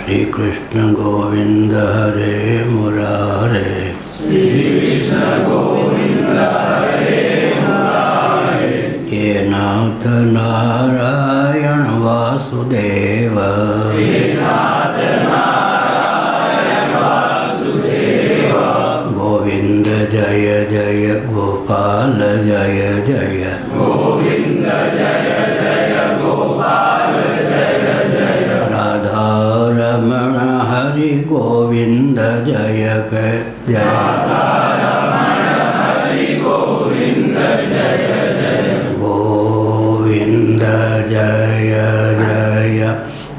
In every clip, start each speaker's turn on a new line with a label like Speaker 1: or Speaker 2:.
Speaker 1: श्री कृष्ण गोविंद हरे मुरारे।
Speaker 2: श्री कृष्ण गोविंद हरे मुरारे।
Speaker 1: ये नाथ नारायण वासुदेव।
Speaker 2: हे नाथ नारायण वासुदेव।
Speaker 1: गोविंद जय जय गोपाल जय जय।
Speaker 2: गोविंद जय जय गोपाल जय जय।
Speaker 1: राधा रमण हरि गोविंद जय जय।
Speaker 2: राधा रमण हरि गोविंद जय जय।
Speaker 1: गोविंद जय जय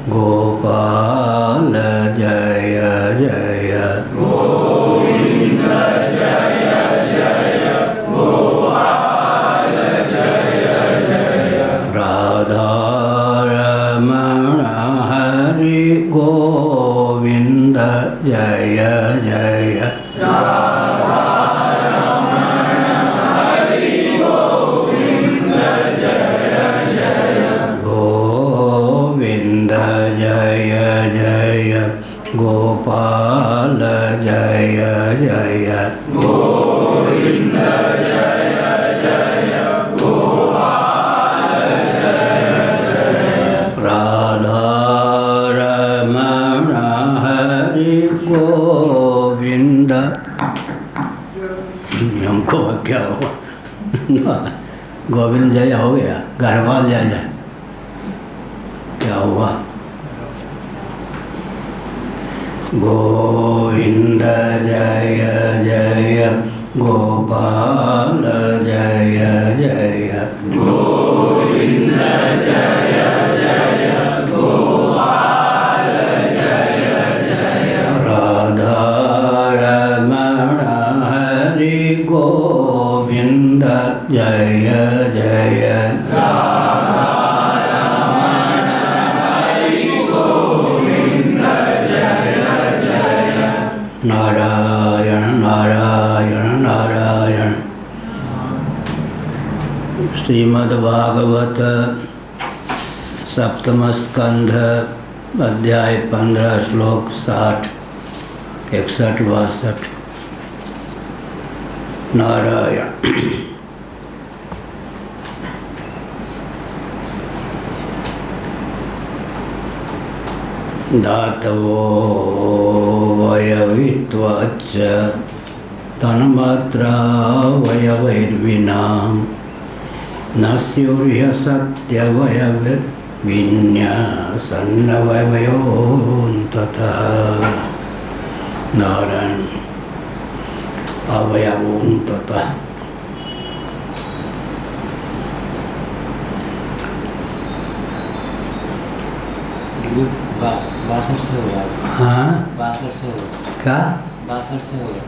Speaker 1: गोपाल जय जय।
Speaker 2: गोविंद जय जय गोपाल जय जय।
Speaker 1: राधा रमण हरि गोविंद जय जय।
Speaker 2: राधा रमण हरि गोविंद जय जय।
Speaker 1: गोविंद जय जय गोपाल जय जय।
Speaker 2: गोविंद जय जय गोपाल जय जय।
Speaker 1: राधा रमण हरि गोविंद। हमको क्या हुआ? गोविंद जय हो गया, गढ़वाल जय जय क्या हुआ? गोविंद जय जय गोपाल जय जय।
Speaker 2: गोविंद जय जय गोपाल जय जय।
Speaker 1: राधा रमण हरि गोविंद जय जय।
Speaker 2: राधा रमण हरि गोविंद जय जय।
Speaker 1: नारायण नारायण नारायण। श्रीमद्भागवत सप्तम स्कंध अध्याय 15 श्लोक 60 61 62। नारायण। धातवो वयवित्वाच्च तन्मात्रावयवैर्विना न स्युर्यसत्यवयविन्यासन्नवयवयोऽन्ततः। नारायण। अवयवोऽन्ततः।
Speaker 3: बासठ से हो गया।
Speaker 1: हाँ
Speaker 3: 62 से हो गया।
Speaker 1: क्या?
Speaker 3: 62 से हो गया।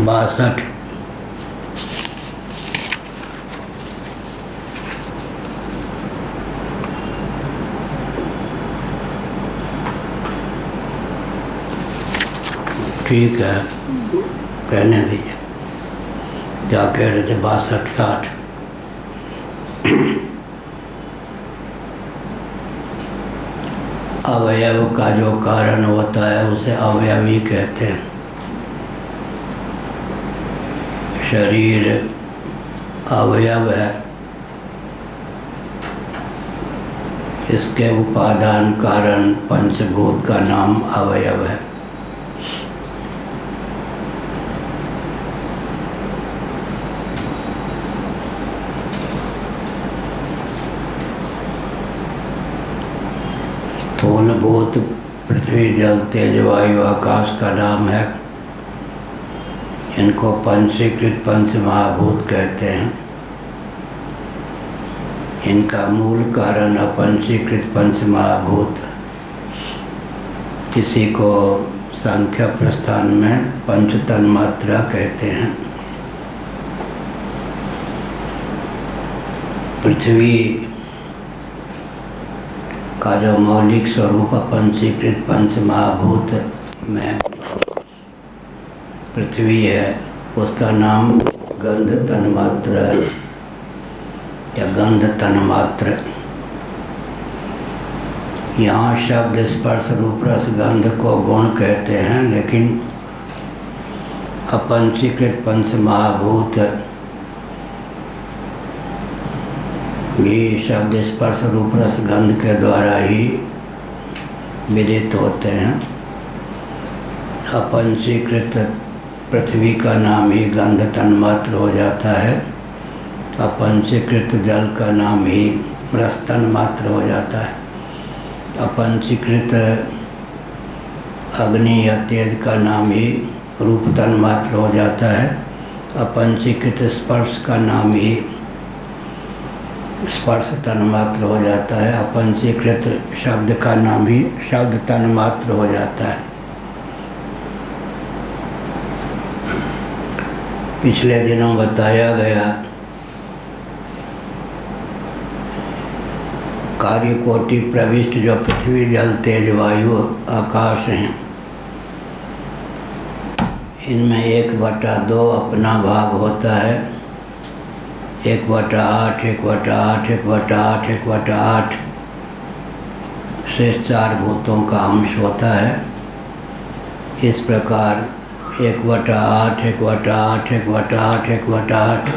Speaker 1: 62। ठीक है, कहने दीजिए। क्या कह रहे थे? 62 60। अवयव का जो कारण होता है उसे अवयवी कहते हैं। शरीर अवयव है, इसके उपादान कारण पंचभूत का नाम अवयव है। स्थूलभूत पृथ्वी जल तेज वायु आकाश का नाम है। इनको पंचीकृत पंच महाभूत कहते हैं। इनका मूल कारण अपंचीकृत पंच महाभूत, किसी को सांख्य प्रस्थान में पंच तन्मात्रा कहते हैं। पृथ्वी का जो मौलिक स्वरूप अपंचीकृत पंच महाभूत में पृथ्वी है, उसका नाम गंध तन्मात्र या गंध तन्मात्र यहाँ शब्द स्पर्श रूप रस गंध को गुण कहते हैं, लेकिन अपंचीकृत पंच महाभूत भी शब्द स्पर्श रूप रस गंध के द्वारा ही विदित होते हैं। अपंचीकृत पृथ्वी का नाम ही गंध तन्मात्र हो जाता है, अपंचीकृत जल का नाम ही रस तन्मात्र हो जाता है, अपंचीकृत अग्नि या तेज का नाम ही रूप तन्मात्र हो जाता है, अपंचीकृत स्पर्श का नाम ही स्पर्श तन्मात्र हो जाता है, अपंचीकृत शब्द का नाम ही शब्द तन्मात्र हो जाता है। पिछले दिनों बताया गया कार्य कोटि प्रविष्ट जो पृथ्वी जल तेज वायु आकाश हैं, इनमें 1/2 अपना भाग होता है। 1/8, 1/8, 1/8, 1/8 शेष 4 भूतों का अंश होता है। इस प्रकार 1/8, 1/8, 1/8, 1/8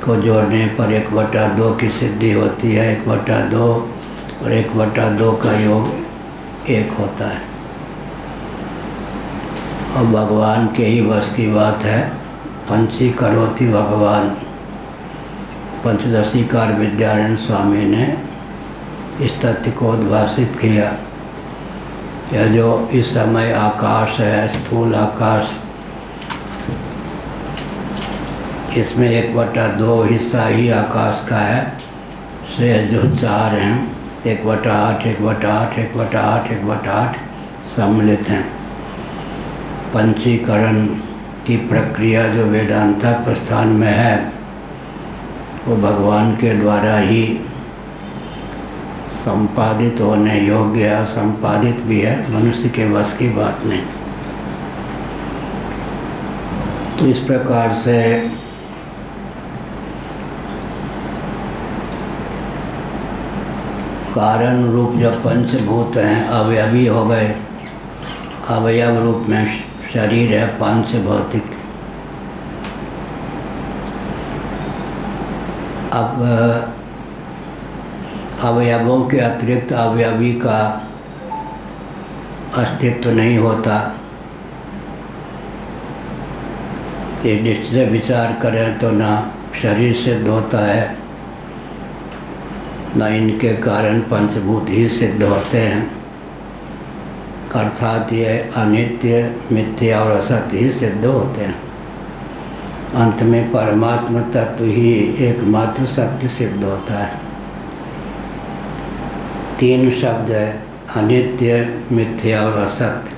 Speaker 1: को जोड़ने पर 1/2 की सिद्धि होती है। 1/2 और 1/2 का योग 1 होता है। और भगवान के ही बस की बात है। पंची करोति भगवान, पंचदशीकार विद्यारण्य स्वामी ने इस तथ्य को उद्भाषित किया। यह जो इस समय आकाश है, स्थूल आकाश, इसमें 1/2 हिस्सा ही आकाश का है, शेष जो 4 हैं 1/8, 1/8, 1/8, 1/8 सम्मिलित हैं। पंचीकरण की प्रक्रिया जो वेदांता प्रस्थान में है, वो भगवान के द्वारा ही संपादित होने योग्य है, संपादित भी है, मनुष्य के बस की बात नहीं। तो इस प्रकार से कारण रूप जो पंचभूत हैं अवयवी हो गए। अवयव रूप में शरीर है पंच भौतिक। अब अवयवों के अतिरिक्त अवयवी का अस्तित्व नहीं होता। इस दृष्टि से विचार करें तो ना शरीर सिद्ध होता है, न इनके कारण पंचभूत ही सिद्ध होते हैं। अर्थात ये अनित्य, मिथ्या और असत्य ही सिद्ध होते हैं। अंत में परमात्मा तत्व ही एकमात्र सत्य सिद्ध होता है। 3 शब्द है, अनित्य, मिथ्या और असत्य।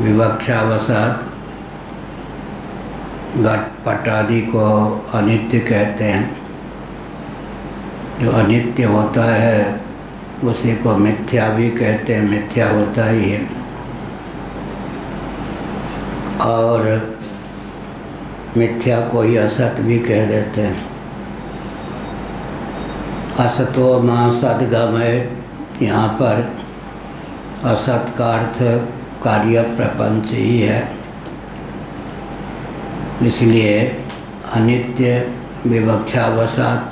Speaker 1: विवक्षावसात घट पट आदि को अनित्य कहते हैं। जो अनित्य होता है उसी को मिथ्या भी कहते हैं, मिथ्या होता ही है। और मिथ्या को ही असत भी कह देते हैं। असतो मां सद्गमय, यहाँ पर असत का अर्थ कार्य प्रपंच ही है। इसलिए अनित्य विवक्षावसात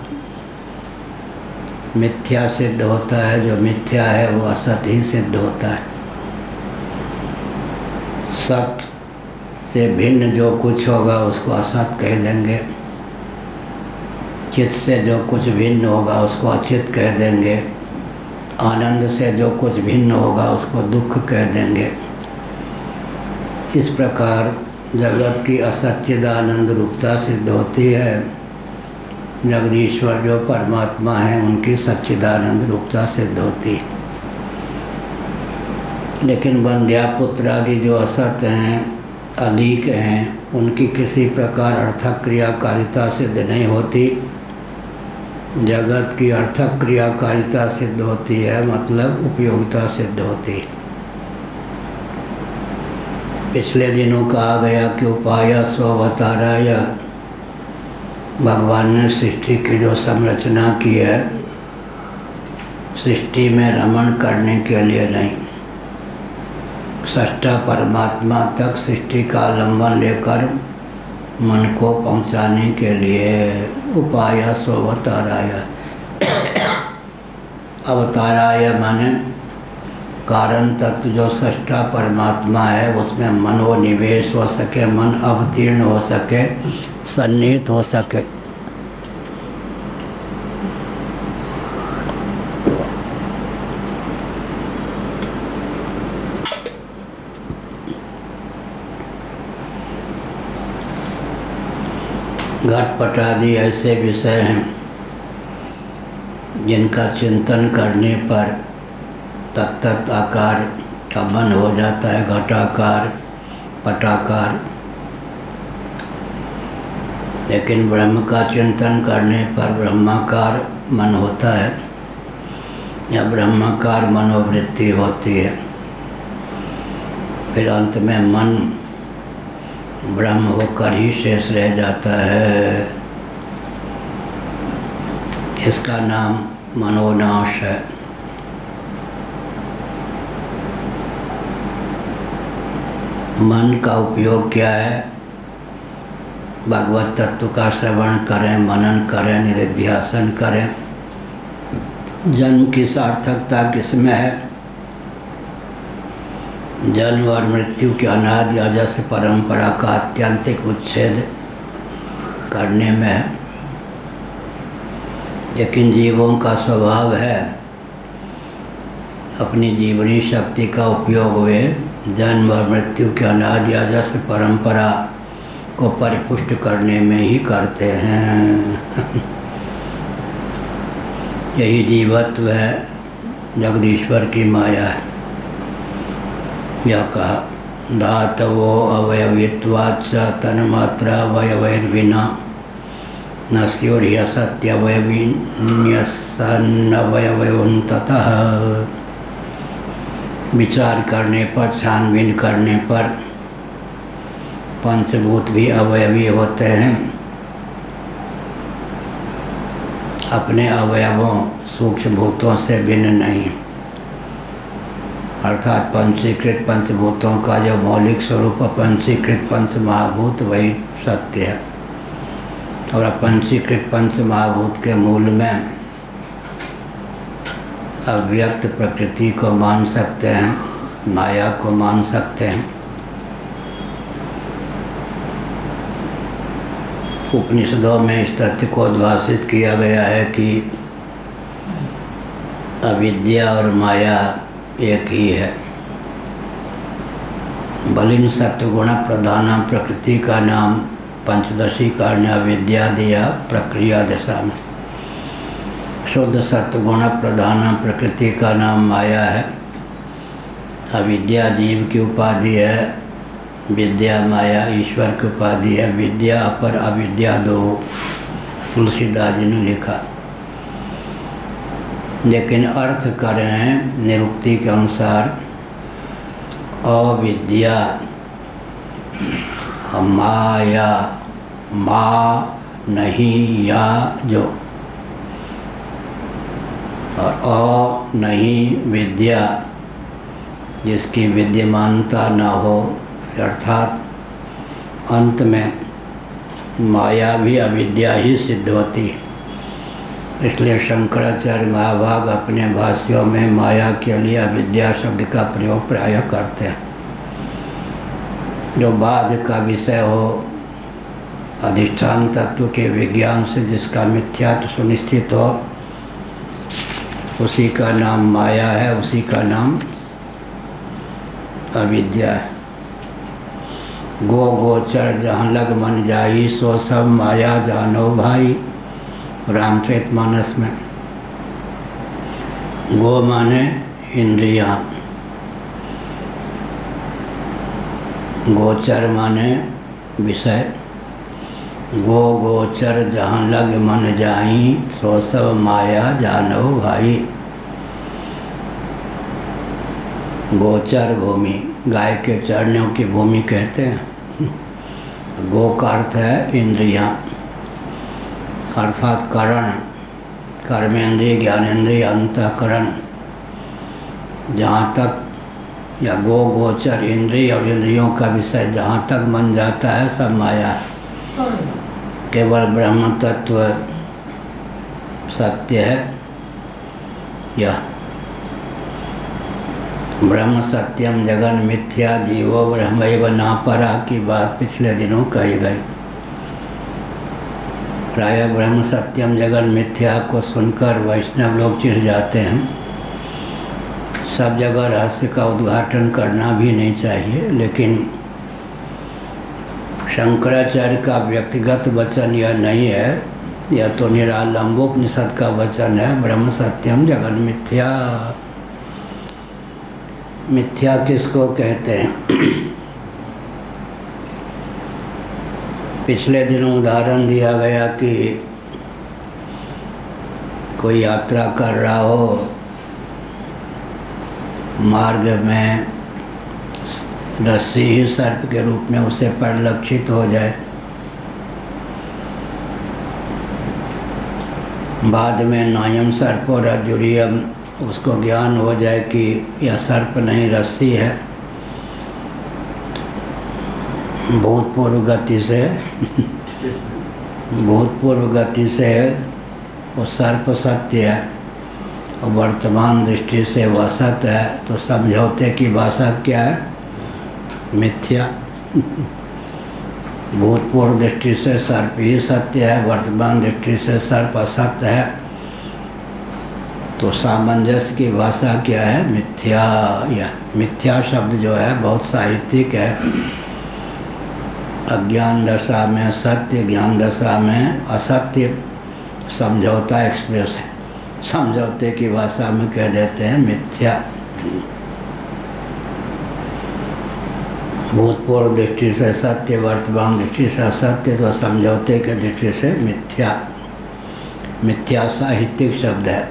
Speaker 1: मिथ्या सिद्ध होता है। जो मिथ्या है वो असत ही सिद्ध होता है। सत से भिन्न जो कुछ होगा उसको असत कह देंगे। चित्त से जो कुछ भिन्न होगा उसको अचित कह देंगे। आनंद से जो कुछ भिन्न होगा उसको दुख कह देंगे। इस प्रकार जगत की असच्चिदानंद रूपता सिद्ध होती है। जगदीश्वर जो परमात्मा है उनकी सच्चिदानंद रूपता सिद्ध होती है। लेकिन बंध्या पुत्र आदि जो असत हैं, अलीक हैं, उनकी किसी प्रकार अर्थक क्रियाकारिता सिद्ध नहीं होती। जगत की अर्थक क्रियाकारिता सिद्ध होती है, मतलब उपयोगिता सिद्ध होती है। पिछले दिनों कहा गया कि उपाय स्ववताराय, भगवान ने सृष्टि की जो संरचना की है सृष्टि में रमण करने के लिए नहीं, सृष्टा परमात्मा तक सृष्टि का आलम्बन लेकर मन को पहुंचाने के लिए उपाय सोवताराय। अवताराय माने कारण तत्व जो सृष्टा परमात्मा है उसमें मनोनिवेश हो सके, मन अवतीर्ण हो सके, सन्निहित हो सके। घटपट आदि ऐसे विषय हैं जिनका चिंतन करने पर तत्त आकार का मन हो जाता है, घटाकार, पटाकार। लेकिन ब्रह्म का चिंतन करने पर ब्रह्माकार मन होता है या ब्रह्माकार मनोवृत्ति होती है। फिर अंत में मन ब्रह्म होकर ही शेष रह जाता है। इसका नाम मनोनाश है। मन का उपयोग क्या है? भगवत तत्व का श्रवण करें, मनन करें, निधिध्यासन करें। जन्म की सार्थकता किसमें है? जन्म और मृत्यु के अनादि अजस्र परंपरा का आत्यंतिक उच्छेद करने में है। लेकिन जीवों का स्वभाव है अपनी जीवनी शक्ति का उपयोग वे जन्म और मृत्यु के अनादि अजस्र परंपरा को परिपुष्ट करने में ही करते हैं। यही जीवत्व है, जगदीश्वर की माया है। यह कहा धातवो अवयवित्वाच्च तन्मात्रा अवयवैर्विना न स्युर्ह्य सत्यवयविन्यसन्नवयवयोऽन्ततः। विचार करने पर, छानबीन करने पर पंचभूत भी अवयवी होते हैं। अपने अवयवों सूक्ष्म भूतों से भिन्न नहीं, अर्थात पंचीकृत पंचभूतों का जो मौलिक स्वरूप पंचीकृत पंच महाभूत वही सत्य है। और पंचीकृत पंच महाभूत के मूल में अव्यक्त प्रकृति को मान सकते हैं, माया को मान सकते हैं। उपनिषदों में इस तथ्य को उद्भाषित किया गया है कि अविद्या और माया एक ही है। बलिन सत्वगुण प्रधान प्रकृति का नाम पंचदशी कारण अविद्या दिया प्रक्रिया दशा में। शुद्ध सत्वगुण प्रधान प्रकृति का नाम माया है। अविद्या जीव की उपाधि है, विद्या माया ईश्वर की उपाधि है। विद्या अपर अविद्या दो, तुलसीदास जी ने लिखा। लेकिन अर्थ कर रहे हैं निरुक्ति के अनुसार अविद्या माया, माँ नहीं या जो, और अ नहीं विद्या जिसकी विद्यमानता न हो, अर्थात अंत में माया भी अविद्या ही सिद्ध होती है। इसलिए शंकराचार्य महाभाग अपने भाष्यों में माया के लिए अविद्या शब्द का प्रयोग प्रायः करते हैं। जो बाद का विषय हो, अधिष्ठान तत्व के विज्ञान से जिसका मिथ्यात्व सुनिश्चित हो, उसी का नाम माया है, उसी का नाम अविद्या है। गो गोचर जहाँ लग मन जाई, सो सब माया जानो भाई, रामचरितमानस में। गो माने इंद्रियां, गोचर माने विषय। गो गोचर जहाँ लग मन जाई, सो सब माया जानो भाई। गोचर भूमि, गाय के चरने की भूमि कहते हैं। गो का अर्थ है इंद्रियां, अर्थात करण कर्मेंद्रिय, ज्ञानेंद्रिय, अंतःकरण, जहाँ तक या गोचर इंद्रिय और इंद्रियों का विषय जहाँ तक मन जाता है सब माया है। केवल ब्रह्म तत्व सत्य है। यह ब्रह्म सत्यम जगन मिथ्या जीवो ब्रह्मैव नापरा की बात पिछले दिनों कही गई। प्रायः ब्रह्म सत्यम जगन मिथ्या को सुनकर वैष्णव लोग चिढ़ जाते हैं। सब जगह रहस्य का उद्घाटन करना भी नहीं चाहिए, लेकिन शंकराचार्य का व्यक्तिगत वचन यह नहीं है, यह तो निरालंबोपनिषद का वचन है। ब्रह्म सत्यम जगन मिथ्या। मिथ्या किसको कहते हैं? पिछले दिनों उदाहरण दिया गया कि कोई यात्रा कर रहा हो, मार्ग में रस्सी ही सर्प के रूप में उसे परिलक्षित हो जाए, बाद में नायम सर्पो रज्जुरियम, उसको ज्ञान हो जाए कि यह सर्प नहीं रस्सी है। भूतपूर्व गति से वो सर्प सत्य है और वर्तमान दृष्टि से वह सत्य है, तो समझौते की भाषा क्या है? मिथ्या। भूतपूर्व दृष्टि से सर्प ही सत्य है, वर्तमान दृष्टि से सर्प असत्य है, तो सामंजस्य की भाषा क्या है? मिथ्या। या मिथ्या शब्द जो है बहुत साहित्यिक है। अज्ञान दशा में सत्य, ज्ञान दशा में असत्य, समझौता एक्सप्रेस है। समझौते की भाषा में कह देते हैं मिथ्या। भूतपूर्व दृष्टि से सत्य, वर्तमान दृष्टि से असत्य, तो समझौते के दृष्टि से मिथ्या। मिथ्या साहित्यिक शब्द है।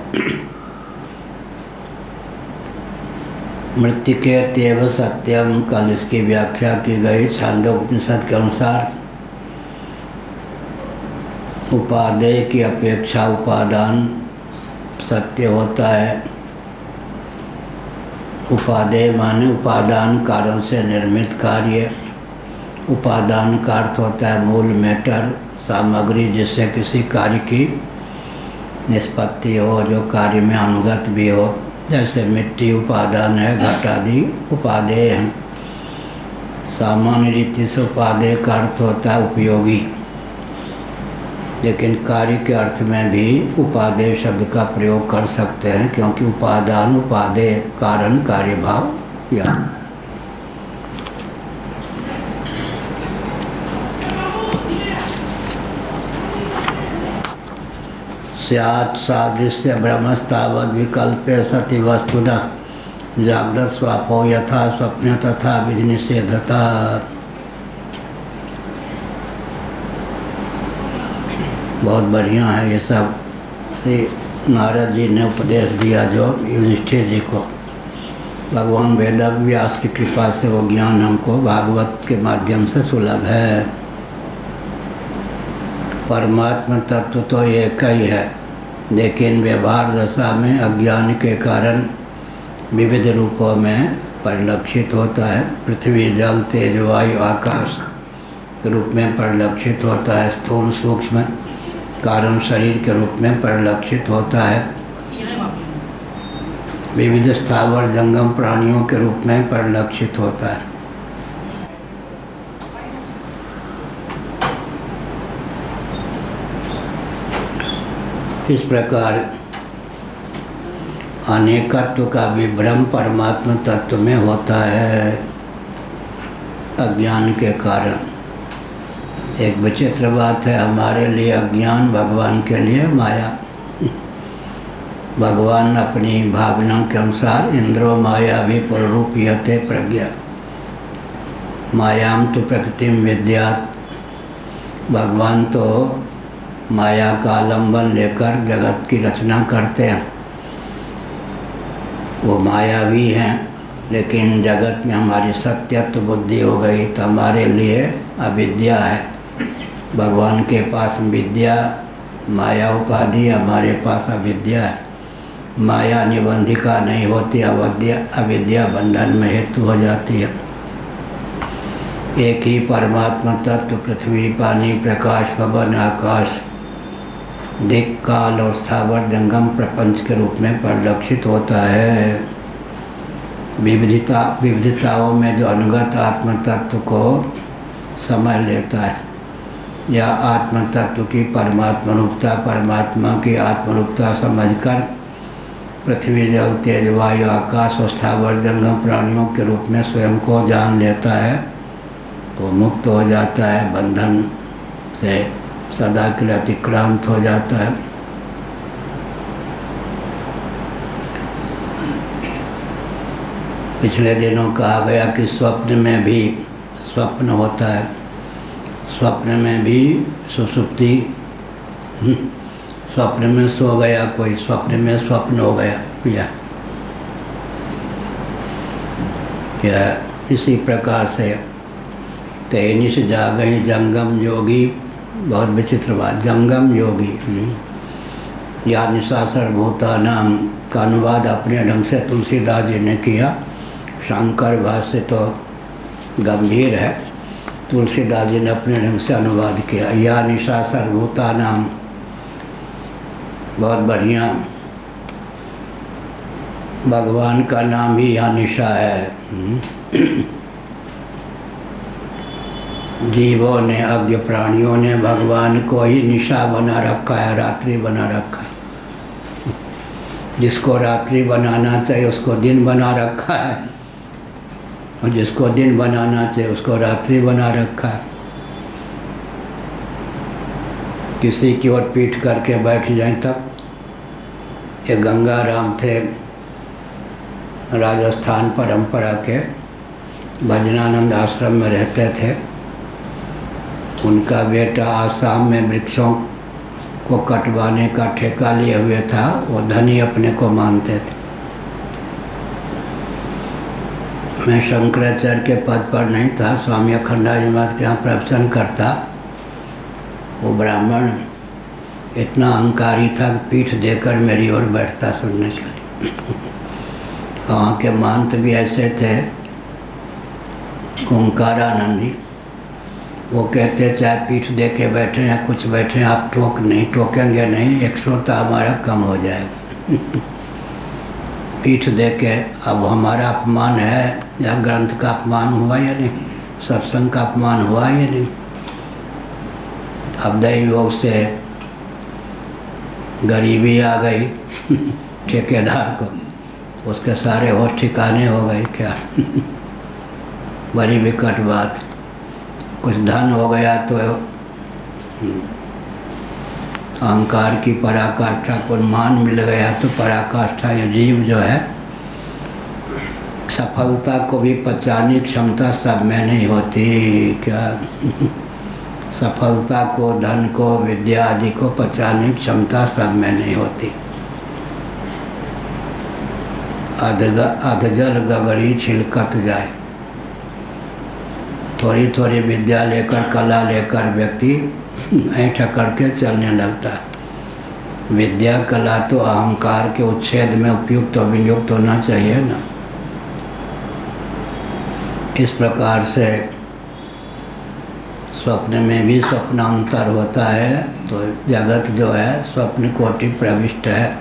Speaker 1: मृत्तिकेत्येव सत्यम, कल इसकी व्याख्या की गई छांदोपनिषद के अनुसार। उपादेय की अपेक्षा उपादान सत्य होता है। उपादेय माने उपादान कारण से निर्मित कार्य। उपादान का अर्थ होता है मूल, मैटर, सामग्री जिससे किसी कार्य की निष्पत्ति हो, जो कार्य में अनुगत भी हो। जैसे मिट्टी उपादान है, घट आदि उपादेय हैं। सामान्य रीति से उपादेय का अर्थ होता है उपयोगी, लेकिन कार्य के अर्थ में भी उपादेय शब्द का प्रयोग कर सकते हैं, क्योंकि उपादान, उपादेय, कारण, कार्यभाव। या स्यात् सादृश्य ब्रह्मस्तावद् विकल्पे सति वस्तुतः जागृत स्वापो यथा स्वप्न तथा विधि निषेधता। बहुत बढ़िया है ये सब। श्री नारद जी ने उपदेश दिया जो युधिष्ठिर जी को। भगवान वेद व्यास की कृपा से वो ज्ञान हमको भागवत के माध्यम से सुलभ है। परमात्मा तत्व तो एक ही है, लेकिन व्यवहार दशा में अज्ञान के कारण विविध रूपों में परिलक्षित होता है। पृथ्वी, जल, तेज, वायु, आकाश के रूप में परिलक्षित होता है। स्थूल, सूक्ष्म कारण शरीर के रूप में परिलक्षित होता है। विविध स्थावर जंगम प्राणियों के रूप में परिलक्षित होता है। इस प्रकार अनेकत्व का विभ्रम परमात्मा तत्व में होता है अज्ञान के कारण। एक विचित्र बात है, हमारे लिए अज्ञान, भगवान के लिए माया। भगवान अपनी भावना के अनुसार इंद्रो माया भी प्ररूपीयते प्रज्ञा मायाम तो प्रकृतिम विद्यात्। भगवान तो माया का आलम्बन लेकर जगत की रचना करते हैं। वो मायावी हैं, लेकिन जगत में हमारी सत्यत्व बुद्धि हो गई तो हमारे लिए अविद्या है। भगवान के पास विद्या माया उपाधि, हमारे पास अविद्या है। माया निबंधिका नहीं होती, अविद्या बंधन में हेतु हो जाती है। एक ही परमात्मा तत्व पृथ्वी, पानी, प्रकाश, पवन, आकाश, दिक्, काल और स्थावर जंगम प्रपंच के रूप में परिलक्षित होता है। विविधताओं में जो अनुगत आत्म तत्व को समझ लेता है, या आत्म तत्व की परमात्मा रूपता, परमात्मा की आत्मरूपता समझकर पृथ्वी, जल, तेज, वायु, आकाश और स्थावर जंगम प्राणियों के रूप में स्वयं को जान लेता है, तो मुक्त हो जाता है, बंधन से सदा के लिए अतिक्रांत हो जाता है। पिछले दिनों कहा गया कि स्वप्न में भी स्वप्न होता है, स्वप्न में भी सुषुप्ति। स्वप्न में सो गया कोई, स्वप्न में स्वप्न हो गया, या इसी प्रकार से तेनिस जागई जंगम योगी। बहुत विचित्र बात, जंगम योगी या निशा सर्वभूतानाम का अनुवाद अपने ढंग से तुलसीदास जी ने किया। शंकर भाष्य तो गंभीर है, तुलसीदास जी ने अपने ढंग से अनुवाद किया। या निशा सर्वभूतानाम, बहुत बढ़िया। भगवान का नाम ही या निशा है। जीवों ने, अज्ञ प्राणियों ने भगवान को ही निशा बना रखा है, रात्रि बना रखा है। जिसको रात्रि बनाना चाहिए उसको दिन बना रखा है, और जिसको दिन बनाना चाहिए उसको रात्रि बना रखा है। किसी की ओर पीठ करके बैठ जाए तब। एक गंगाराम थे, राजस्थान परंपरा के, भजनानंद आश्रम में रहते थे। उनका बेटा आसाम में वृक्षों को कटवाने का ठेका लिए हुए था, वो धनी अपने को मानते थे। मैं शंकराचार्य के पद पर नहीं था, स्वामी अखंडानंद महाराज के यहाँ प्रवचन करता। वो ब्राह्मण इतना अहंकारी था कि पीठ देकर मेरी ओर बैठता सुनने के लिए। वहाँ के महंत भी ऐसे थे, ओंकारानंदी। वो कहते चाहे पीठ दे के बैठे या कुछ बैठे, आप टोकेंगे नहीं, एक श्रोता हमारा कम हो जाएगा। पीठ दे के, अब हमारा अपमान है या ग्रंथ का अपमान हुआ या नहीं, सत्संग का अपमान हुआ या नहीं। अब दैव योग से गरीबी आ गई ठेकेदार को, उसके सारे होश ठिकाने हो गए क्या। बड़ी विकट बात। कुछ धन हो गया तो अहंकार की पराकाष्ठा, को मान मिल गया तो पराकाष्ठा। ये जीव जो है, सफलता को भी पचाने की क्षमता सब में नहीं होती क्या। सफलता को, धन को, विद्या आदि को पचाने की क्षमता सब में नहीं होती। अधजल गगरी छिलकत जाए। थोड़ी थोड़ी विद्या लेकर, कला लेकर व्यक्ति ऐंठ करके चलने लगता है। विद्या कला तो अहंकार के उच्छेद में उपयुक्त और विनियुक्त होना चाहिए ना। इस प्रकार से स्वप्न में भी स्वप्नांतर होता है, तो जगत जो है स्वप्न कोटि प्रविष्ट है।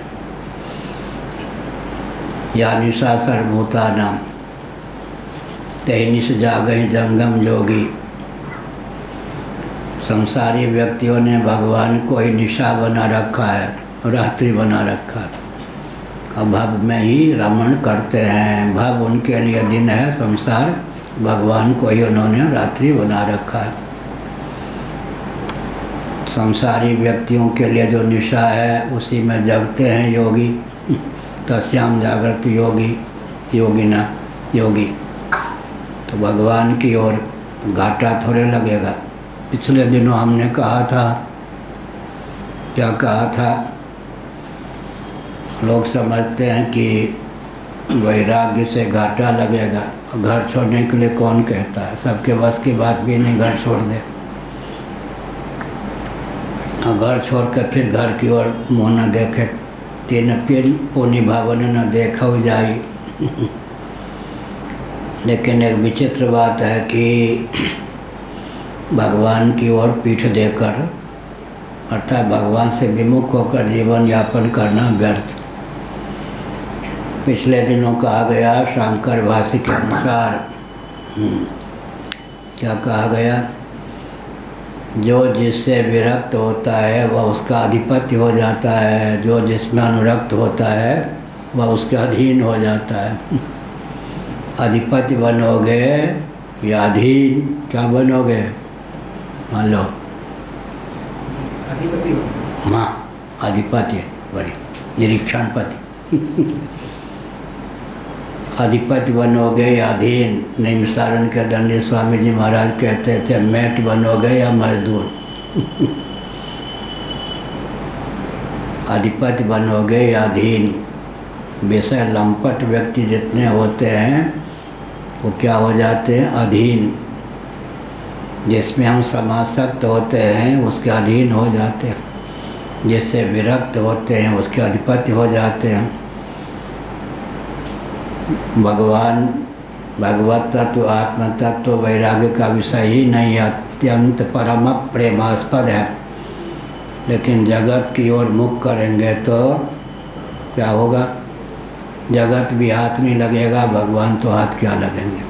Speaker 1: या निशा सर्वभूतानाम तेनिस जागई जंगम योगी। संसारी व्यक्तियों ने भगवान को ही निशा बना रखा है, रात्रि बना रखा है। अब भव में ही रमण करते हैं, भव उनके लिए दिन है, संसार भगवान को ही उन्होंने रात्रि बना रखा है। संसारी व्यक्तियों के लिए जो निशा है उसी में जगते हैं योगी। तस्याम जागृत योगी, योगिना, योगी। तो भगवान की ओर घाटा थोड़े लगेगा। पिछले दिनों हमने कहा था, क्या कहा था, लोग समझते हैं कि वैराग्य से घाटा लगेगा। घर छोड़ने के लिए कौन कहता है, सबके बस की बात भी नहीं घर छोड़ दे। और घर छोड़कर फिर घर की ओर मुँह न देखे, तीन पिन पुनि भवन न देखो जाई। लेकिन एक विचित्र बात है कि भगवान की ओर पीठ देकर अर्थात भगवान से विमुख होकर जीवन यापन करना व्यर्थ। पिछले दिनों कहा गया शंकर भाष्य के अनुसार, क्या कहा गया, जो जिससे विरक्त होता है वह उसका अधिपति हो जाता है, जो जिसमें अनुरक्त होता है वह उसके अधीन हो जाता है। अधिपति बनोगे या अधीन, क्या बनोगे? मान लो
Speaker 2: अधिपति
Speaker 1: हाँ, अधिपति बड़ी निरीक्षणपति। अधिपति बनोगे या अधीन। निमिषारण के दंडी स्वामी जी महाराज कहते थे मेट बनोगे या मजदूर। अधिपति बनोगे या अधीन। विषय लंपट व्यक्ति जितने होते हैं वो क्या हो जाते हैं? अधीन। जिसमें हम समासक्त होते हैं उसके अधीन हो जाते हैं, जिससे विरक्त होते हैं उसके अधिपति हो जाते हैं। भगवान भगवत तत्व आत्म तत्व वैराग्य का विषय ही नहीं, अत्यंत परम प्रेमास्पद है। लेकिन जगत की ओर मुख करेंगे तो क्या होगा? जगत भी हाथ नहीं लगेगा, भगवान तो हाथ क्या लगेंगे।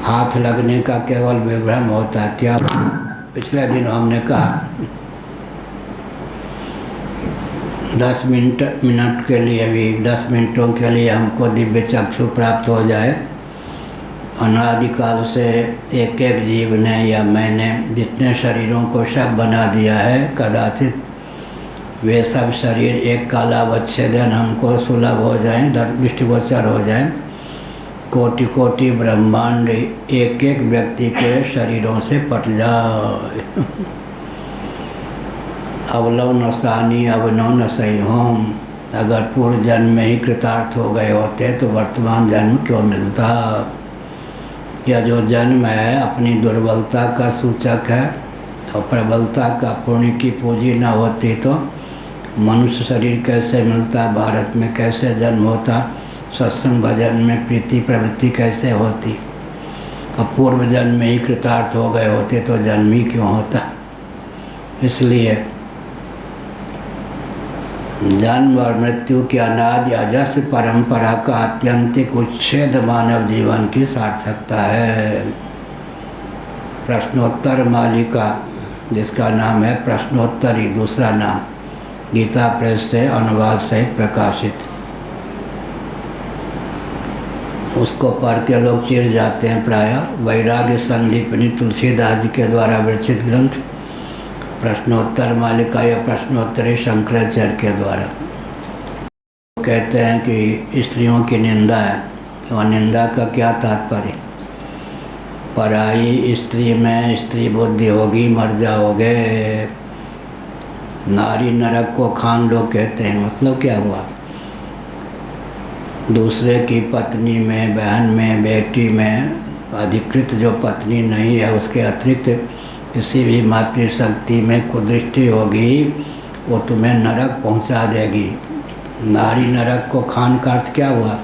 Speaker 1: हाथ लगने का केवल विभ्रम होता है। क्या पिछले दिन हमने कहा 10 मिनट के लिए भी 10 मिनटों के लिए हमको दिव्य चक्षु प्राप्त हो जाए। अनादिकाल से एक एक जीव ने या मैंने जितने शरीरों को सब बना दिया है, कदाचित वे सब शरीर एक कालावच्छेदन हमको सुलभ हो जाएं, दृष्टिगोचर हो जाएं। कोटि कोटि ब्रह्मांड एक एक व्यक्ति के शरीरों से पट जाए। अवलव नसानी अवनव न सही होम। अगर पूर्व जन्म में ही कृतार्थ हो गए होते तो वर्तमान जन्म क्यों मिलता? यह जो जन्म है अपनी दुर्बलता का सूचक है, और प्रबलता का पुण्य की पूंजी न होती तो मनुष्य शरीर कैसे मिलता? भारत में कैसे जन्म होता? सत्संग भजन में प्रीति प्रवृत्ति कैसे होती? अब पूर्व जन्म में ही कृतार्थ हो गए होते तो जन्म ही क्यों होता? इसलिए जन्म और मृत्यु की अनादि अजस्र परंपरा का आत्यंतिक उच्छेद मानव जीवन की सार्थकता है। प्रश्नोत्तर मालिका, जिसका नाम है प्रश्नोत्तरी, दूसरा नाम गीता प्रेस से अनुवाद सहित प्रकाशित, उसको पढ़ के लोग चिढ़ जाते हैं प्रायः। वैराग्य संदीपनी तुलसीदास जी के द्वारा विरचित ग्रंथ प्रश्नोत्तर मालिका या प्रश्नोत्तरी शंकराचार्य के द्वारा। कहते हैं कि स्त्रियों की निंदा है, और निंदा का क्या तात्पर्य? पराई स्त्री में स्त्री बुद्धि होगी, मर जाओगे। नारी नरक को खान लोग कहते हैं, मतलब क्या हुआ? दूसरे की पत्नी में, बहन में, बेटी में अधिकृत जो पत्नी नहीं है उसके अतिरिक्त किसी भी मातृशक्ति में कुदृष्टि होगी, वो तुम्हें नरक पहुंचा देगी। नारी नरक को खान का अर्थ क्या हुआ?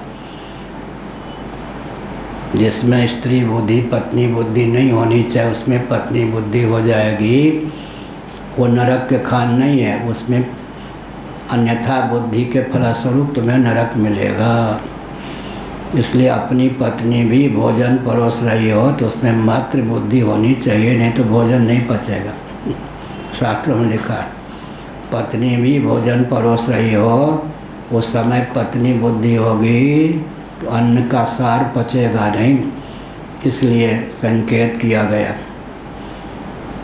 Speaker 1: जिसमें स्त्री बुद्धि पत्नी बुद्धि नहीं होनी चाहिए उसमें पत्नी बुद्धि हो जाएगी, वो नरक के खान नहीं है, उसमें अन्यथा बुद्धि के फलस्वरूप तुम्हें नरक मिलेगा। इसलिए अपनी पत्नी भी भोजन परोस रही हो तो उसमें मातृ बुद्धि होनी चाहिए, नहीं तो भोजन नहीं पचेगा। शास्त्रों में लिखा है पत्नी भी भोजन परोस रही हो, उस समय पत्नी बुद्धि होगी तो अन्न का सार पचेगा नहीं, इसलिए संकेत किया गया।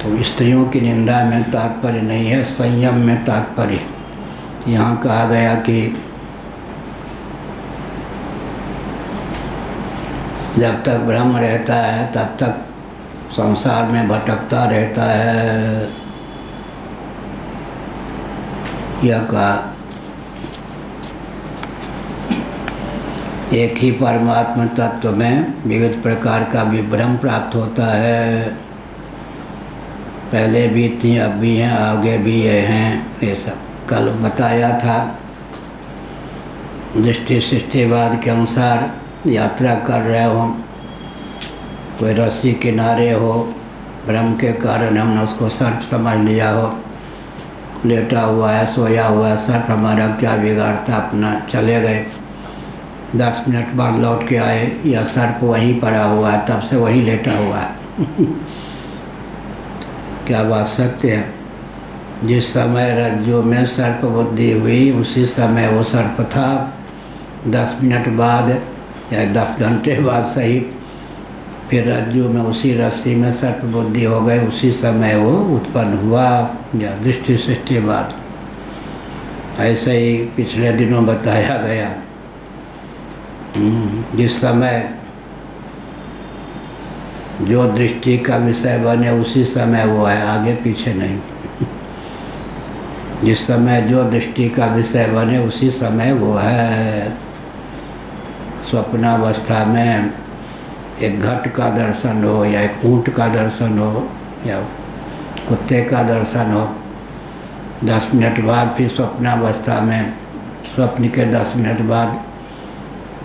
Speaker 1: तो स्त्रियों की निंदा में तात्पर्य नहीं है, संयम में तात्पर्य। यहाँ कहा गया कि जब तक ब्रह्म रहता है तब तक संसार में भटकता रहता है। यह कहा एक ही परमात्मा तत्व में विविध प्रकार का विभ्रम प्राप्त होता है। पहले भी थी, अब भी हैं, आगे भी ये हैं। ये सब कल बताया था। दृष्टि सृष्टिवाद के अनुसार यात्रा कर रहे हो, कोई रस्सी किनारे हो, भ्रम के कारण हमने उसको सर्प समझ लिया हो, लेटा हुआ है, सोया हुआ है सर्प, हमारा क्या बिगाड़ता, अपना चले गए। 10 मिनट बाद लौट के आए, या सर्प वहीं पड़ा हुआ है, तब से वहीं लेटा हुआ है। क्या बात सत्य है? जिस समय रज्जु में सर्प बुद्धि हुई, उसी समय वो सर्प था। 10 मिनट बाद या 10 घंटे बाद सही, फिर रज्जु में उसी रस्सी में सर्प बुद्धि हो गई, उसी समय वो उत्पन्न हुआ। या दृष्टि सृष्टिवाद ऐसे ही पिछले दिनों बताया गया। जिस समय जो दृष्टि का विषय बने, उसी समय वो है, आगे पीछे नहीं। जिस समय जो दृष्टि का विषय बने, उसी समय वो है। स्वप्नावस्था में एक घट का दर्शन हो, या एक ऊँट का दर्शन हो, या कुत्ते का दर्शन हो, 10 मिनट बाद फिर स्वप्नावस्था में, स्वप्न के 10 मिनट बाद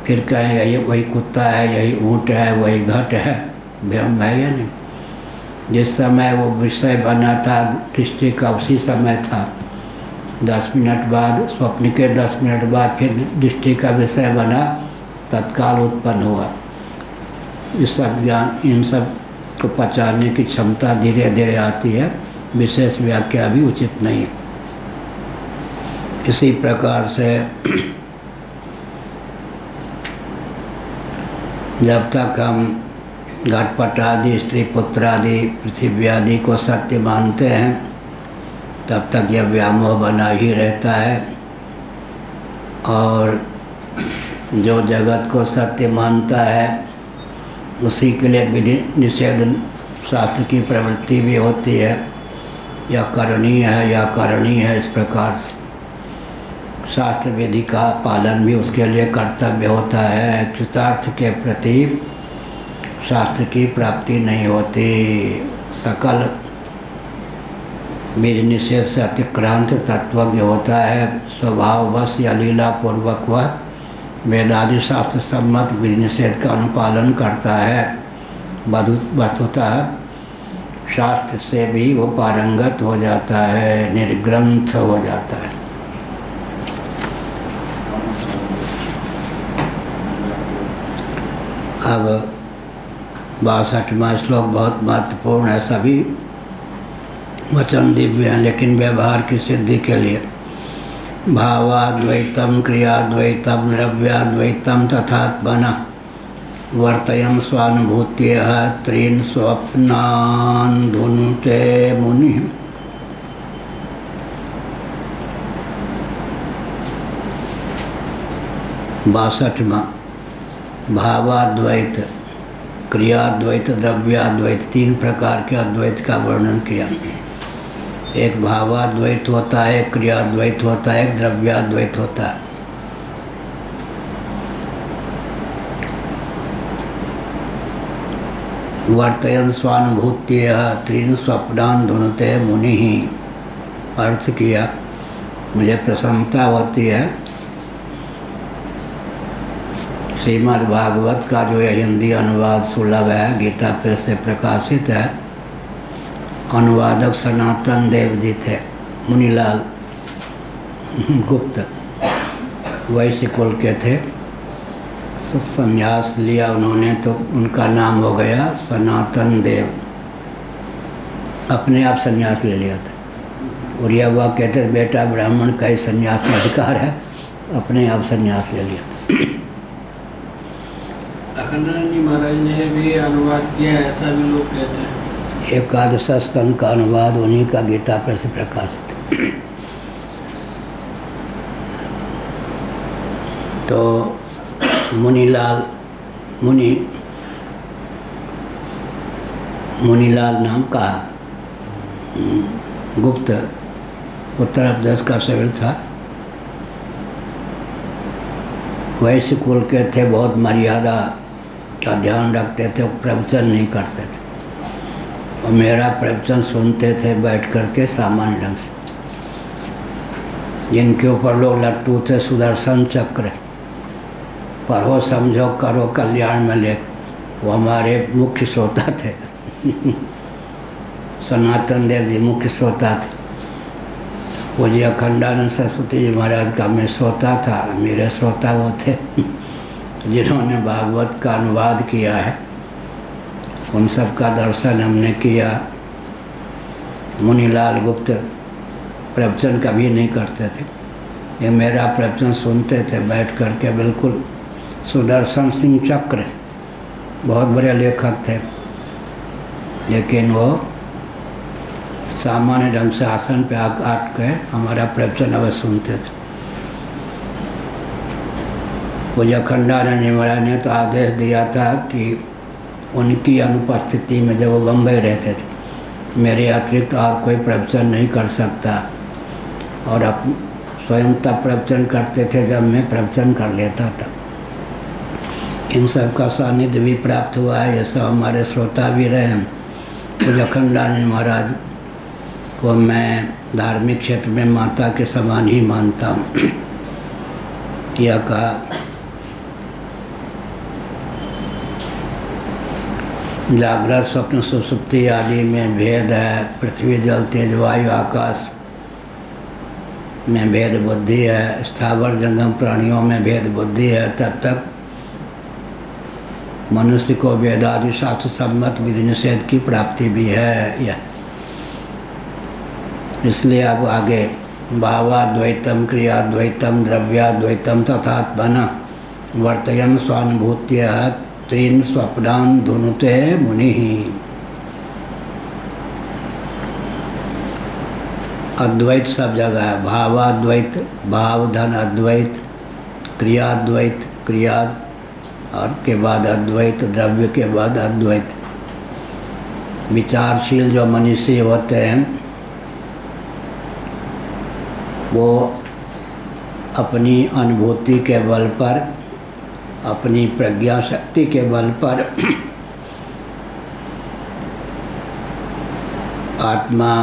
Speaker 1: फिर कहें यही वही कुत्ता है, यही ऊँट है, वही घट है। भ्रम है या नहीं? जिस समय वो विषय बना था दृष्टि का, उसी समय था। 10 मिनट बाद, स्वप्न के 10 मिनट बाद फिर दृष्टि का विषय बना, तत्काल उत्पन्न हुआ। इस सब ज्ञान, इन सब को पहचानने की क्षमता धीरे धीरे आती है। विशेष व्याख्या भी उचित नहीं है। इसी प्रकार से जब तक हम घटपट आदि, स्त्री पुत्र आदि, पृथ्वी आदि को सत्य मानते हैं, तब तक यह व्यामोह बना ही रहता है। और जो जगत को सत्य मानता है, उसी के लिए विधि निषेध शास्त्र की प्रवृत्ति भी होती है, या करणीय है या करणीय है। इस प्रकार से शास्त्र विधि का पालन भी उसके लिए कर्तव्य होता है। कृतार्थ के प्रति शास्त्र की प्राप्ति नहीं होती। सकल विधि निषेध से अतिक्रांत तत्वज्ञ होता है। स्वभाववश या लीला पूर्वक वह वेदादि शास्त्र सम्मत विधि निषेध का अनुपालन करता है। वस्तुतः शास्त्र से भी वो पारंगत हो जाता है, निर्ग्रंथ हो जाता है। अब 62वां श्लोक बहुत महत्वपूर्ण है। सभी वचन दिव्य हैं, लेकिन व्यवहार की सिद्धि के लिए भावाद्वैतम क्रियाद्वैतम द्रव्याद्वैतम तथात्मनः वर्तयन् स्वानुभूत्यः त्रीन् स्वप्नान् धुनुते मुनिः। बासठवां भावाद्वैत, क्रियाद्वैत, द्रव्याद्वैत, 3 प्रकार के अद्वैत का वर्णन किया। एक भावाद्वैत होता है, एक क्रियाद्वैत होता है, एक द्रव्याद्वैत होता है। वर्तयन् स्वानुभूत्यः त्रीन् स्वप्नान् धुनुते मुनिः। अर्थ किया, मुझे प्रसन्नता होती है श्रीमद् भागवत का जो हिंदी अनुवाद सुलभ है, गीता प्रेस से प्रकाशित है। अनुवादक सनातन देव जी थे, मुनीलाल गुप्त, वैश्य कुल के थे। संन्यास लिया उन्होंने, तो उनका नाम हो गया सनातन देव। अपने आप संन्यास ले लिया था। और यह वह कहते बेटा ब्राह्मण का ही संन्यास का अधिकार है, अपने आप संन्यास ले लिया था।
Speaker 2: अखंडानंद जी महाराज ने भी अनुवाद किया, ऐसा भी लोग कहते हैं।
Speaker 1: एकादश स्कंद का अनुवाद उन्हीं का गीता प्रेस से प्रकाशित। तो मुनीलाल नाम का गुप्त उत्तर प्रदेश का शरीर था। वैश्य कुल के थे, बहुत मर्यादा का ध्यान रखते थे, प्रवचन नहीं करते थे। और मेरा प्रवचन सुनते थे बैठ करके सामान्य ढंग से। जिनके ऊपर लोग लट्टू थे सुदर्शन चक्र, पढ़ो समझो करो कल्याण में ले, वो हमारे मुख्य श्रोता थे। सनातन देव जी मुख्य श्रोता थे। पूज्य अखंडानंद सरस्वती जी महाराज का मैं श्रोता था, मेरे श्रोता वो थे जिन्होंने भागवत का अनुवाद किया है। उन सब का दर्शन हमने किया। मुनीलाल गुप्त प्रवचन कभी नहीं करते थे, ये मेरा प्रवचन सुनते थे बैठ करके। बिल्कुल सुदर्शन सिंह चक्र, बहुत बड़े लेखक थे, लेकिन वो सामान्य ढंग से आसन पे आट के हमारा प्रवचन अवश्य सुनते थे। पूज्य अखंडानंद जी महाराज ने तो आदेश दिया था कि उनकी अनुपस्थिति में, जब वो बम्बई रहते थे, मेरे अतिरिक्त और कोई प्रवचन नहीं कर सकता। और अब स्वयं तब प्रवचन करते थे जब मैं प्रवचन कर लेता था। इन सब का सानिध्य भी प्राप्त हुआ है, ये सब हमारे श्रोता भी रहे हैं। पूज्य अखंडानंद महाराज को मैं धार्मिक क्षेत्र में माता के समान ही मानता हूँ। यह कहा जागृत स्वप्न सुषुप्ति आदि में भेद है, पृथ्वी जल तेज वायु आकाश में भेद बुद्धि है, स्थावर जंगम प्राणियों में भेद बुद्धि है, तब तक मनुष्य को वेदादि शास्त्र सम्मत विधि निषेध की प्राप्ति भी है। यह इसलिए अब आगे भावाद्वैतम क्रियाद्वैतम द्रव्याद्वैतम तथात्मना वर्तयन स्वानुभूत्य त्रीन स्वप्नान धुनुते मुनि। अद्वैत सब जगह है, भावाद्वैत भाव धन अद्वैत, क्रियाद्वैत क्रिया और के बाद अद्वैत, द्रव्य के बाद अद्वैत। विचारशील जो मनीषी होते हैं वो अपनी अनुभूति के बल पर, अपनी प्रज्ञा शक्ति के बल पर आत्मा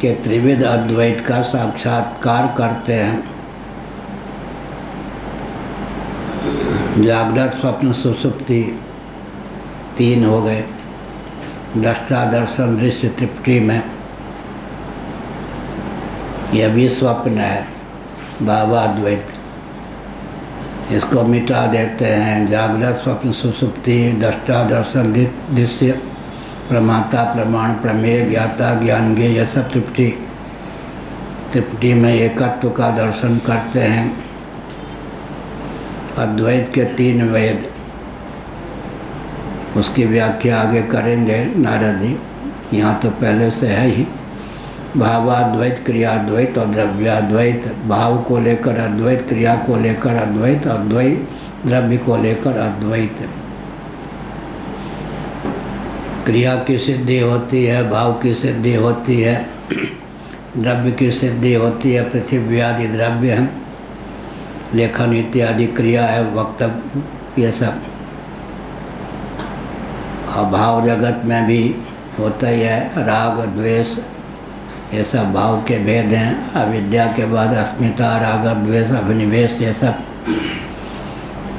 Speaker 1: के त्रिविध अद्वैत का साक्षात्कार करते हैं। जागृत स्वप्न सुषुप्ति तीन हो गए। दृष्टा दर्शन दृश्य त्रिपुटी में यह भी स्वप्न है, भावाद्वैत। इसको मिटा देते हैं। जागृत स्वप्न सुषुप्ति दृष्टा दर्शन दृश्य प्रमाता प्रमाण प्रमेय ज्ञाता ज्ञान ज्ञेय, यह सब त्रिपुटी में एकत्व का दर्शन करते हैं। अद्वैत के तीन वेद, उसकी व्याख्या आगे करेंगे नारद जी, यहाँ तो पहले से है ही। भावाद्वैत क्रियाद्वैत और द्रव्याद्वैत, भाव को लेकर अद्वैत, क्रिया को लेकर अद्वैत, अद्वैत द्रव्य को लेकर अद्वैत। क्रिया की सिद्धि होती है, भाव की सिद्धि होती है, द्रव्य की सिद्धि होती है। पृथ्वी आदि द्रव्य हैं, लेखन इत्यादि क्रिया है, वक्तव्य, ये सब। और भाव जगत में भी होता ही है, राग द्वेष, ये सब भाव के भेद हैं। अविद्या के बाद अस्मिता, राग द्वेष, अभिनिवेश, ये सब।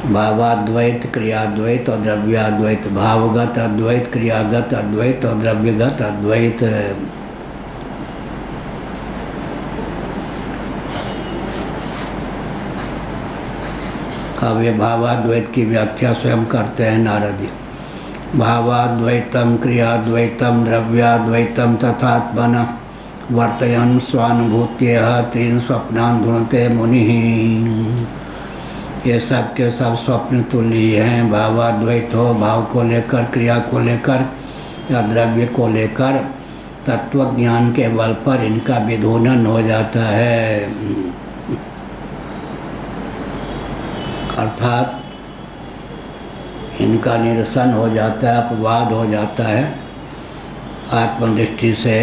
Speaker 1: भावाद्वैत क्रियाद्वैत और द्रव्याद्वैत, भावगत अद्वैत, क्रियागत अद्वैत और द्रव्यगत अद्वैत। अब ये भावाद्वैत की व्याख्या स्वयं करते हैं नारद जी। भावाद्वैतम क्रियाद्वैतम द्रव्याद्वैतम तथात्मना वर्तयन स्वानुभूत्य तीन स्वप्नान धुनते मुनि। ये सब के सब स्वप्न तुल्य हैं। भावाद्वैत हो, भाव को लेकर, क्रिया को लेकर या द्रव्य को लेकर, तत्व ज्ञान के बल पर इनका विधूनन हो जाता है, अर्थात इनका निरसन हो जाता है, अपवाद हो जाता है। आत्मदृष्टि से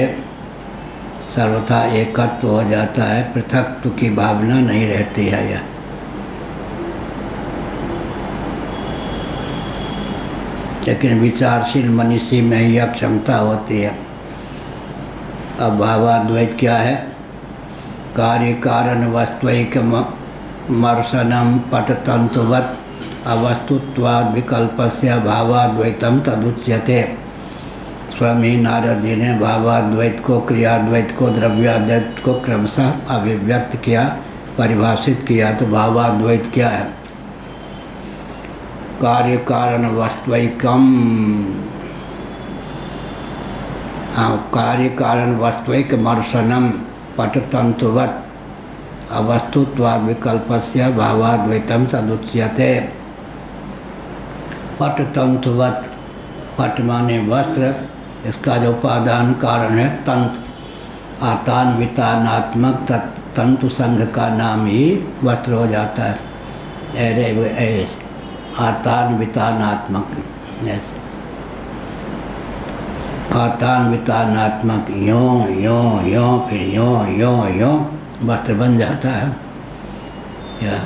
Speaker 1: सर्वथा एकत्व हो जाता है, पृथकत्व की भावना नहीं रहती है। यह लेकिन विचारशील मनुष्य में यह क्षमता होती है। अब भावाद्वैत क्या है? कार्य कारण वस्तुैकमर्शनम पटतंतुवत अवस्तुत्वाद विकल्पस्य भावाद्वैतम तदुच्यते। स्वामी नारद जी ने भावाद्वैत को, क्रियाद्वैत को, द्रव्याद्वैत को क्रमशः अभिव्यक्त किया, परिभाषित किया। तो भावाद्वैत क्या है? कार्य कारण वस्तुैकम, कार्य कारण वस्तुैकमर्शनम पटतंतुवत अवस्तुत्वाद विकल्पस्य भावाद्वैतम तदुच्यते। पटतंतुवत, पट माने वस्त्र, इसका जो उपादान कारण है तंतु, आतान्वितानात्मक तंतु संघ का नाम ही वस्त्र हो जाता है। आतान्वितानात्मक, जैसे आतान्वितानात्मक, यों यों यों फिर यों यों यों वस्त्र बन जाता है। या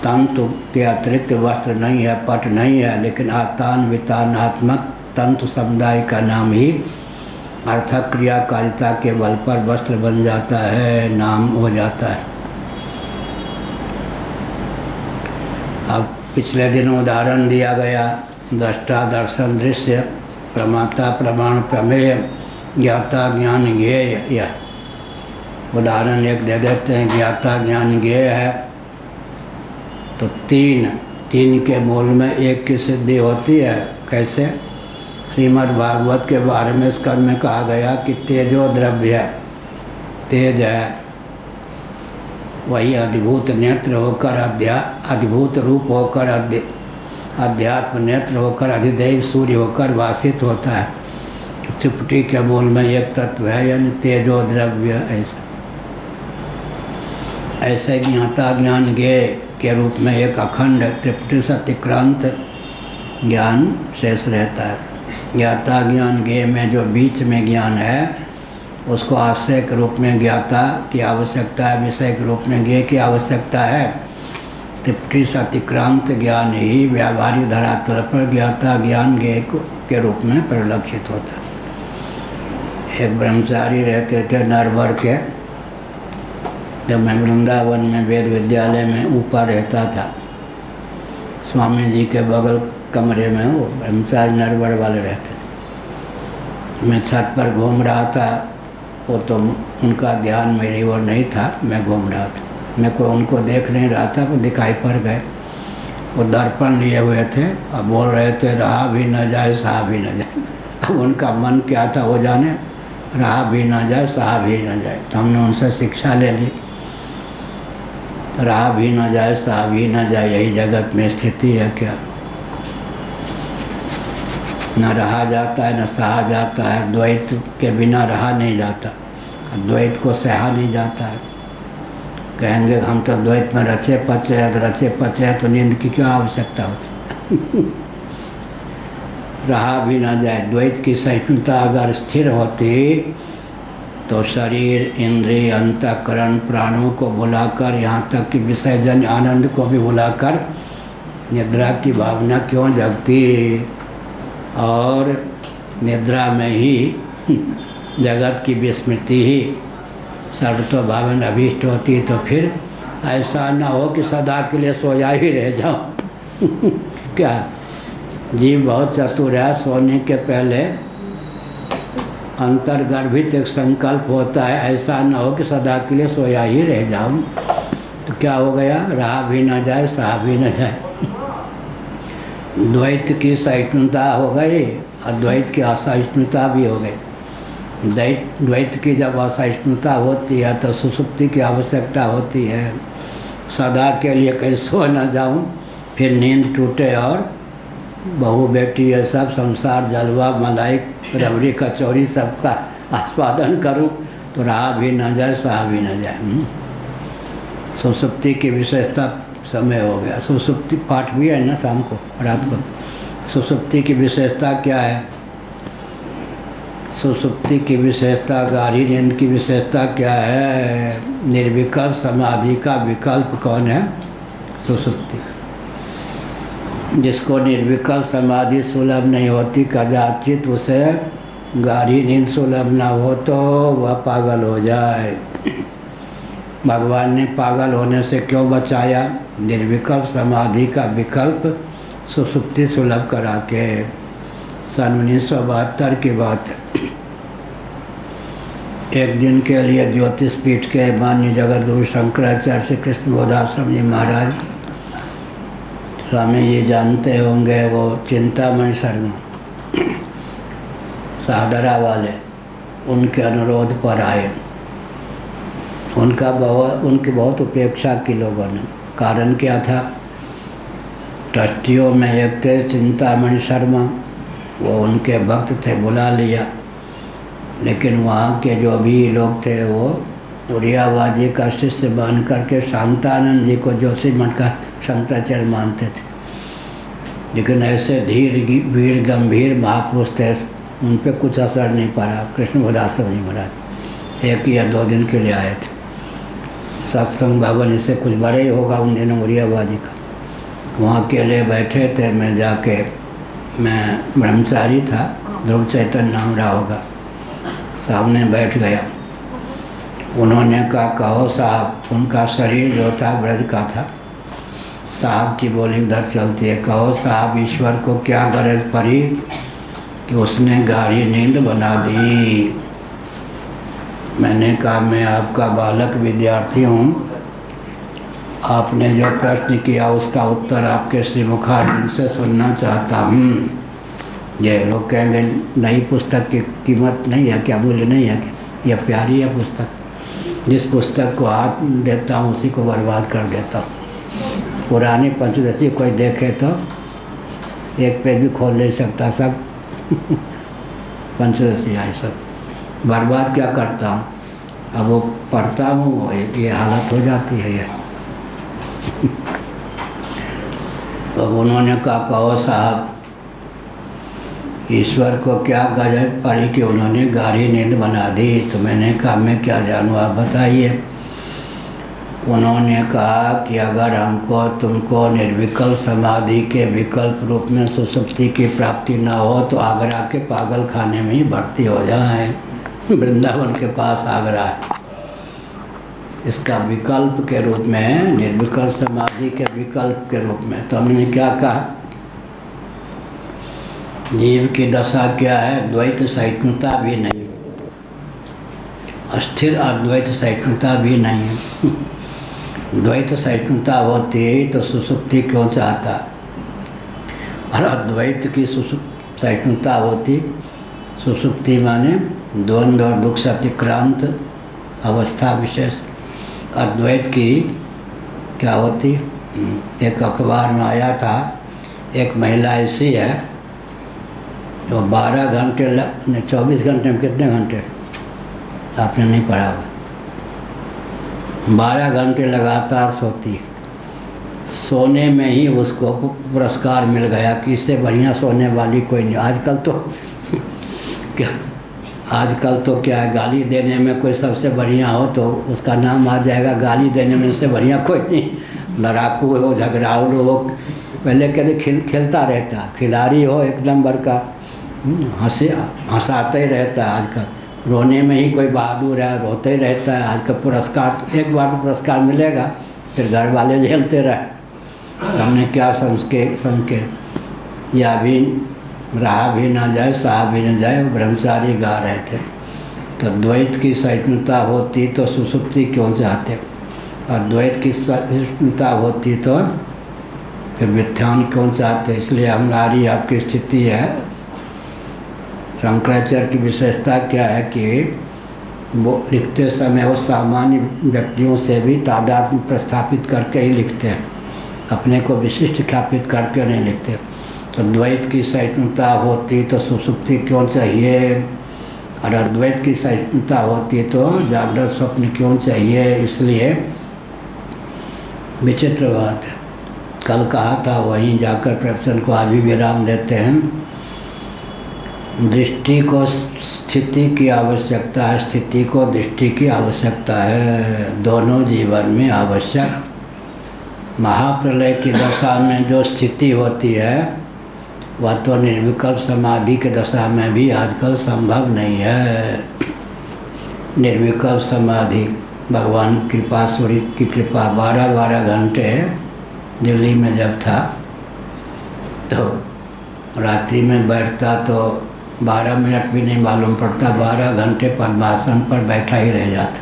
Speaker 1: तंतु के अतिरिक्त वस्त्र नहीं है, पट नहीं है, लेकिन आतान्वितानात्मक तंतु समुदाय का नाम ही अर्थक क्रियाकारिता के बल पर वस्त्र बन जाता है, नाम हो जाता है। अब पिछले दिन उदाहरण दिया गया, दृष्टा दर्शन दृश्य, प्रमाता प्रमाण प्रमेय, ज्ञाता ज्ञान ज्ञेय। यह उदाहरण एक दे देते हैं। ज्ञाता ज्ञान ज्ञेय है तो तीन के मूल में एक की सिद्धि होती है। कैसे? श्रीमद् भागवत के बारे में स्कंद में कहा गया कि तेजो द्रव्य है, तेज है, वही अधिभूत नेत्र होकर अधिभूत रूप होकर अध्यात्म नेत्र होकर अधिदेव सूर्य होकर भाषित होता है। त्रिपुटी के मूल में एक तत्व है, यानी तेजो द्रव्य। ऐसे ज्ञाता ज्ञान ज्ञेय के रूप में एक अखंड त्रिपुटी सतिक्रांत ज्ञान शेष रहता है। ज्ञाता ज्ञान ज्ञेय में जो बीच में ज्ञान है उसको आश्रय के रूप में ज्ञाता की आवश्यकता है, विषय के रूप में ज्ञेय की आवश्यकता है। त्रिपुटी सतिक्रांत ज्ञान ही व्यावहारिक धरातल पर ज्ञाता ज्ञान ज्ञेय के रूप में परिलक्षित होता है। एक ब्रह्मचारी रहते थे नरवर के। जब मैं वृंदावन में वेद विद्यालय में ऊपर रहता था, स्वामी जी के बगल कमरे में वो ब्रह्मचारी नरवर वाले रहते थे। मैं छत पर घूम रहा था, वो तो उनका ध्यान मेरी ओर नहीं था, मैं घूम रहा था। मैं को उनको देख नहीं रहा था, वो दिखाई पड़ गए। वो दर्पण लिए हुए थे और बोल रहे थे, रहा भी न जाए सहा भी न जाए। अब उनका मन क्या था वो जाने, रहा भी न जाए सहा भी न जाए। तो हमने उनसे शिक्षा ले ली, रहा भी न जाए सहा भी न जाए, यही जगत में स्थिति है क्या? न रहा जाता है न सहा जाता है। द्वैत के बिना रहा नहीं जाता, द्वैत को सहा नहीं जाता है। कहेंगे हम तो द्वैत में रचे पचे हैं, तो रचे पचे हैं तो नींद की क्या आवश्यकता होती? रहा भी ना जाए। द्वैत की सहिष्णुता अगर स्थिर होती तो शरीर, इंद्रिय, अंतःकरण, प्राणों को भुलाकर, यहाँ तक कि विषयजन्य आनंद को भी भुलाकर निद्रा की भावना क्यों जगती? और निद्रा में ही जगत की विस्मृति ही सर्वतो भावन अभीष्ट होती। तो फिर ऐसा न हो कि सदा के लिए सोया ही रह जाओ। क्या जीव बहुत चतुर है, सोने के पहले अंतर्गर्भित एक संकल्प होता है, ऐसा न हो कि सदा के लिए सोया ही रह जाऊं। तो क्या हो गया? रहा भी न जाए सहा भी न जाए। द्वैत की सहिष्णुता हो गई और द्वैत की असहिष्णुता भी हो गई। द्वैत की जब असहिष्णुता होती है तो सुसुप्ति की आवश्यकता होती है। सदा के लिए कहीं सो न जाऊं, फिर नींद टूटे और बहू बेटी ये सब संसार जलवा मलाई रबड़ी कचौड़ी सबका आस्वादन करूं, तो रहा भी न जाए सहा भी न जाए। सुसुप्ति की विशेषता समय हो गया। सुसुप्ति पाठ भी है ना शाम को, रात को। सुसुप्ति की विशेषता क्या है? सुसुप्ति की विशेषता, गाढ़ी नींद की विशेषता क्या है? निर्विकल्प समाधि का विकल्प कौन है? सुसुप्ति। जिसको निर्विकल्प समाधि सुलभ नहीं होती कदाचित उसे गाढ़ी नींद सुलभ न हो तो वह पागल हो जाए। भगवान ने पागल होने से क्यों बचाया? निर्विकल्प समाधि का विकल्प सुसुप्ति सुलभ करा के। सन 1972 की बात है। एक दिन के लिए ज्योतिष पीठ के मान्य जगत गुरु शंकराचार्य श्री कृष्ण बोधाश्रम जी महाराज, स्वामी जी जानते होंगे, वो चिंतामणि शर्मा सादरा वाले, उनके अनुरोध पर आए। उनकी बहुत उपेक्षा की लोगों ने। कारण क्या था? ट्रस्टियों में एक थे चिंतामणि शर्मा, वो उनके भक्त थे, बुला लिया। लेकिन वहाँ के जो भी लोग थे वो उड़ियाबाजी का शिष्य मान करके शांतानंद जी को जोशी मठ का शंकराचार्य मानते थे। लेकिन ऐसे धीर वीर गंभीर महापुरुष थे, उन पर कुछ असर नहीं पड़ा। कृष्ण बोधाश्रम जी महाराज 1 या 2 दिन के लिए आए थे। सत्संग भवन इससे कुछ बड़े ही होगा उन दिनों उड़ियाबाजी का। वहाँ अकेले बैठे थे। मैं ब्रह्मचारी था, ध्रुव चैतन्य नाम रहा होगा, सामने बैठ गया। उन्होंने कहा, कहो साहब। उनका शरीर जो था ब्रज का था। साहब की बोली उधर चलती है। कहो साहब, ईश्वर को क्या गरज पड़ी कि उसने गाढ़ी नींद बना दी। मैंने कहा, मैं आपका बालक विद्यार्थी हूँ, आपने जो प्रश्न किया उसका उत्तर आपके श्रीमुखारविंद से सुनना चाहता हूँ। ये लोग कहेंगे नई पुस्तक की कीमत नहीं है क्या, मूल्य नहीं है क्या? यह प्यारी है पुस्तक। जिस पुस्तक को हाथ देता हूँ उसी को बर्बाद कर देता हूँ। पुरानी पंचदशी कोई देखे तो एक पेज भी खोल नहीं सकता, सब पंचदशी है, सब बर्बाद क्या करता हूँ। अब वो पढ़ता हूँ, ये हालत हो जाती है ये। तो उन्होंने कहा, कहो साहब, ईश्वर को क्या गरज पड़ी कि उन्होंने गाढ़ी नींद बना दी। तो मैंने कहा, मैं क्या जानूँ, आप बताइए। उन्होंने कहा कि अगर हमको तुमको निर्विकल्प समाधि के विकल्प रूप में सुसुप्ति की प्राप्ति न हो तो आगरा के पागल खाने में ही भर्ती हो जाए। वृंदावन के पास आगरा है। इसका विकल्प के रूप में, निर्विकल्प समाधि के विकल्प के रूप में। तो हमने क्या कहा, जीव की दशा क्या है? द्वैत सहिष्णुता भी नहीं, अस्थिर अद्वैत सहिष्णुता भी नहीं है। द्वैत सहिष्णुता होती तो सुसुप्ति क्यों चाहता? और अद्वैत की सहिष्णुता होती, सुसुप्ति माने द्वंद्व और दुख से अतिक्रांत अवस्था विशेष। अद्वैत की क्या होती? एक अखबार में आया था, एक महिला ऐसी है जो 12 घंटे 24 घंटे में कितने घंटे आपने नहीं पढ़ा होगा, 12 घंटे लगातार सोती। सोने में ही उसको पुरस्कार मिल गया कि इससे बढ़िया सोने वाली कोई नहीं। आजकल तो क्या है, गाली देने में कोई सबसे बढ़िया हो तो उसका नाम आ जाएगा। गाली देने में इससे बढ़िया कोई नहीं। लड़ाकू हो, झगड़ाऊ हो, पहले कहते खेलता रहता, खिलाड़ी हो एक नंबर का, हंसाते ही रहता है। आजकल रोने में ही कोई बहादुर है, रोते ही रहता है। आजकल पुरस्कार, एक बार तो पुरस्कार मिलेगा फिर घर वाले झेलते रहे। हमने क्या समझ या भी रहा भी ना जाए, सहा भी ना जाए, वो ब्रह्मचारी गा रहे थे। तो द्वैत की सहिष्णुता होती तो सुसुप्ति क्यों चाहते, और द्वैत की सहिष्णुता होती तो फिर व्युत्थान क्यों चाहते। इसलिए हमारी आपकी स्थिति है। शंकराचार्य की विशेषता क्या है कि वो लिखते समय वो सामान्य व्यक्तियों से भी तादात्म्य प्रस्थापित करके ही लिखते हैं, अपने को विशिष्ट ख्यापित करके नहीं लिखते। तो द्वैत की सहिष्णुता होती तो सुसुप्ति क्यों चाहिए, और अद्वैत की सहिष्णुता होती तो जागृत स्वप्न क्यों चाहिए। इसलिए विचित्र बात है, कल कहा था वहीं जाकर प्रवचन को आज भी विराम देते हैं। दृष्टि को स्थिति की आवश्यकता है, स्थिति को दृष्टि की आवश्यकता है, दोनों जीवन में आवश्यक। महाप्रलय की दशा में जो स्थिति होती है वह तो निर्विकल्प समाधि के दशा में भी आजकल संभव नहीं है। निर्विकल्प समाधि भगवान कृपा, सूर्य की कृपा 12-12 घंटे दिल्ली में जब था तो रात्रि में बैठता तो 12 मिनट भी नहीं मालूम पड़ता, 12 घंटे पद्मासन पर बैठा ही रह जाता।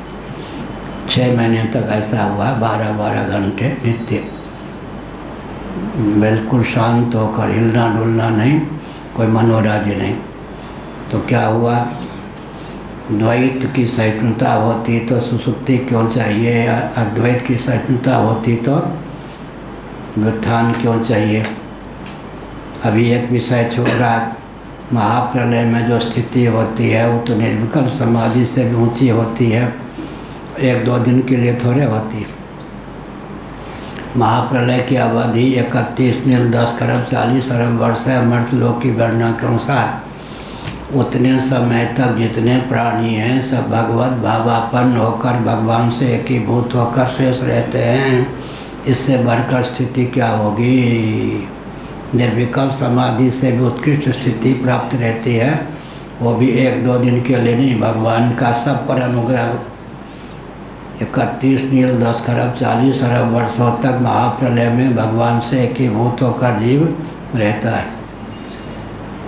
Speaker 1: 6 महीने तक ऐसा हुआ, 12-12 घंटे नित्य, बिल्कुल शांत होकर, हिलना डुलना नहीं, कोई मनोराज्य नहीं। तो क्या हुआ, द्वैत की सहिष्णुता होती तो सुसुप्ति क्यों चाहिए, अद्वैत की सहिष्णुता होती तो व्युत्थान क्यों चाहिए। अभी एक विषय छोड़ रहा, महाप्रलय में जो स्थिति होती है वो तो निर्विकल्प समाधि से भी ऊँची होती है, 1-2 दिन के लिए थोड़े होती है। महाप्रलय की अवधि 31,10,40 अरब वर्ष है मर्त्यलोक की गणना के अनुसार। उतने समय तक जितने प्राणी हैं सब भगवत भावापन्न होकर भगवान से एकीभूत होकर शेष रहते हैं। इससे बढ़कर स्थिति क्या होगी। निर्विकल्प समाधि से भी उत्कृष्ट स्थिति प्राप्त रहती है, वो भी 1-2 दिन के लिए नहीं। भगवान का सब पर अनुग्रह 31,10,40 अरब वर्षों तक महाप्रलय में भगवान से एकीभूत होकर जीव रहता है।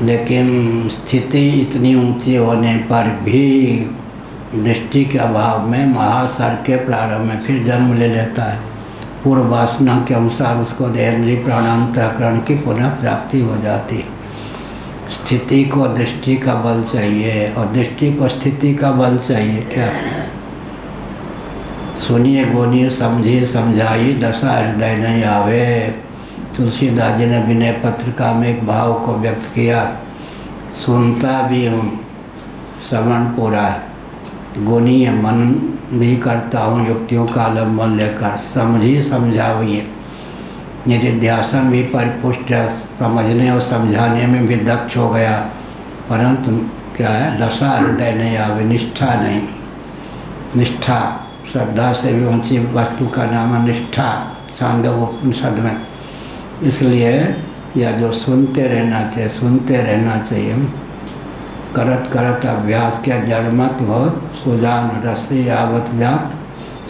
Speaker 1: लेकिन स्थिति इतनी ऊंची होने पर भी दृष्टि के अभाव में महासर्ग के प्रारंभ में फिर जन्म ले लेता है। पूर्व वासना के अनुसार उसको देहेंद्रीय प्राणांतकरण की पुनः प्राप्ति हो जाती है। स्थिति को दृष्टि का बल चाहिए और दृष्टि को स्थिति का बल चाहिए। क्या सुनिए गुनी समझी समझाई दशा हृदय नहीं आवे। तुलसीदास जी ने विनय पत्रिका में एक भाव को व्यक्त किया, सुनता भी हूँ, श्रवण पूरा है, गुनी है, मन भी करता हूँ युक्तियों का अवलंबन लेकर, समझी समझाइए, निधिध्यासन भी परिपुष्ट है, समझने और समझाने में भी दक्ष हो गया, परंतु क्या है, दशा हृदय नहीं आवे, निष्ठा नहीं। निष्ठा श्रद्धा से भी ऊंची वस्तु का नाम है निष्ठा, छांदोग्य उपनिषद में। इसलिए यह जो सुनते रहना चाहिए, सुनते रहना चाहिए। करत करत अभ्यास क्या जड़ मत हो, सुजान रसी आवत जात,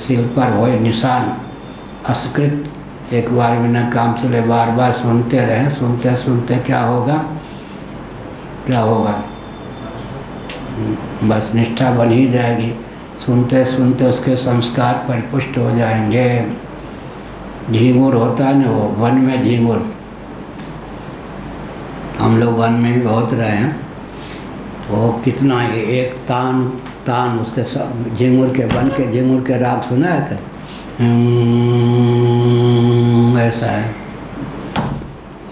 Speaker 1: सिल पर होए निशान। असकृत एक बार बिना काम चले, बार बार सुनते रहें। सुनते सुनते क्या होगा, क्या होगा, बस निष्ठा बन ही जाएगी। सुनते सुनते उसके संस्कार परिपुष्ट हो जाएंगे। झींगुर होता है ना, वो वन में झींगुर, हम लोग वन में भी बहुत रहे हैं। वो कितना एक तान उसके झींगुर के, वन के झींगुर के राग सुना है क्या? ऐसा है।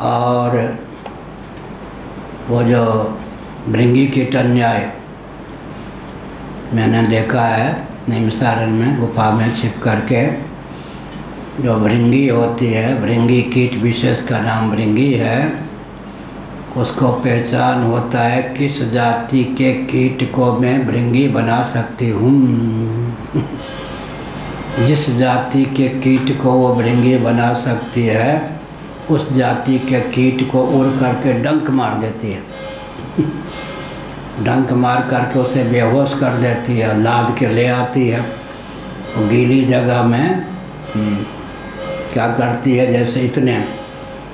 Speaker 1: और वो जो भृंगी की न्याय मैंने देखा है निमसारण में, गुफा में छिप करके जो भृंगी होती है, भृंगी कीट विशेष का नाम भृंगी है, उसको पहचान होता है किस जाति के कीट को मैं भृंगी बना सकती हूँ। जिस जाति के कीट को वो भृंगी बना सकती है, उस जाति के कीट को उड़ करके डंक मार देती है। डंक मार करके उसे बेहोश कर देती है, लाद के ले आती है। वो गीली जगह में क्या करती है, जैसे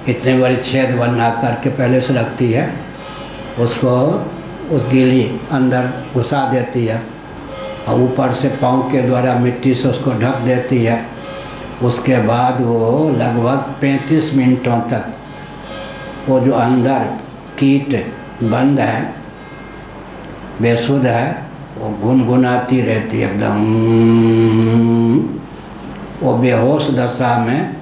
Speaker 1: इतने बड़े छेद बना करके पहले से रखती है, उसको उस गीली अंदर घुसा देती है और ऊपर से पाँव के द्वारा मिट्टी से उसको ढक देती है। उसके बाद वो लगभग 35 मिनटों तक वो जो अंदर कीट बंद है, बेसुध है, वो गुनगुनाती रहती है एकदम। वो बेहोश दशा में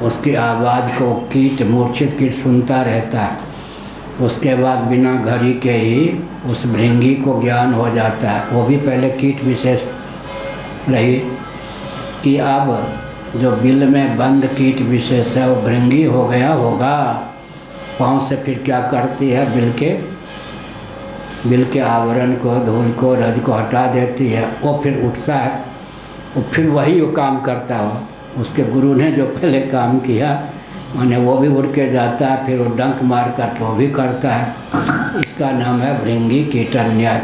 Speaker 1: उसकी आवाज़ को कीट, मूर्छित कीट सुनता रहता है। उसके बाद बिना घड़ी के ही उस भृंगी को ज्ञान हो जाता है। वो भी पहले कीट विशेष रही कि अब जो बिल में बंद कीट विशेष है वो भृंगी हो गया होगा। पाँव से फिर क्या करती है, बिल के आवरण को, धूल को, रज को हटा देती है। वो फिर उठता है, वो फिर वही वो काम करता हो, उसके गुरु ने जो पहले काम किया माने वो भी उड़ के जाता है, फिर वो डंक मार कर वो भी करता है। इसका नाम है भृंगी कीटन न्याय।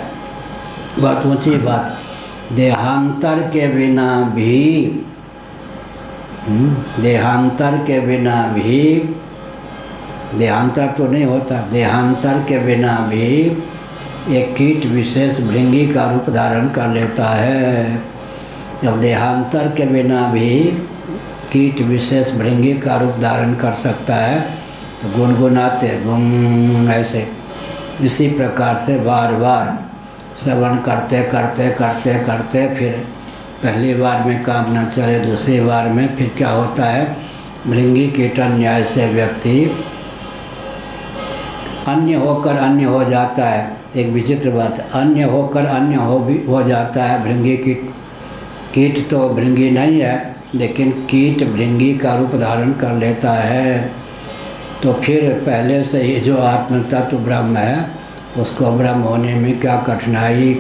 Speaker 1: बहुत ऊँची बात। देहांतर के बिना भी देहांतर के बिना भी, देहांतर तो नहीं होता, देहांतर के बिना भी एक कीट विशेष भृंगी का रूप धारण कर लेता है। जब देहांतर के बिना भी कीट विशेष भृंगी का रूप धारण कर सकता है तो गुनगुनाते गुम ऐसे इसी प्रकार से बार बार श्रवण करते करते करते करते फिर पहली बार में काम न चले, दूसरी बार में फिर क्या होता है, भृंगी कीटन न्याय से व्यक्ति अन्य होकर अन्य हो जाता है। एक विचित्र बात है, अन्य होकर अन्य हो जाता है। भृंगी कीट तो भृंगी नहीं है, लेकिन कीट भृंगी का रूप धारण कर लेता है। तो फिर पहले से ही जो आत्म तत्व ब्रह्म है उसको ब्रह्म होने में क्या कठिनाई,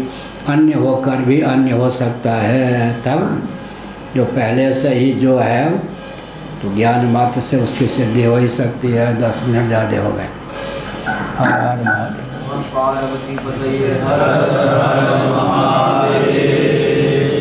Speaker 1: अन्य होकर भी अन्य हो सकता है। तब जो पहले से ही जो है तो ज्ञान मात्र से उसकी सिद्धि हो ही सकती है। 10 मिनट ज़्यादा हो गए। हर हर महादेव।
Speaker 3: पार्वती पतये हर हर महादेव।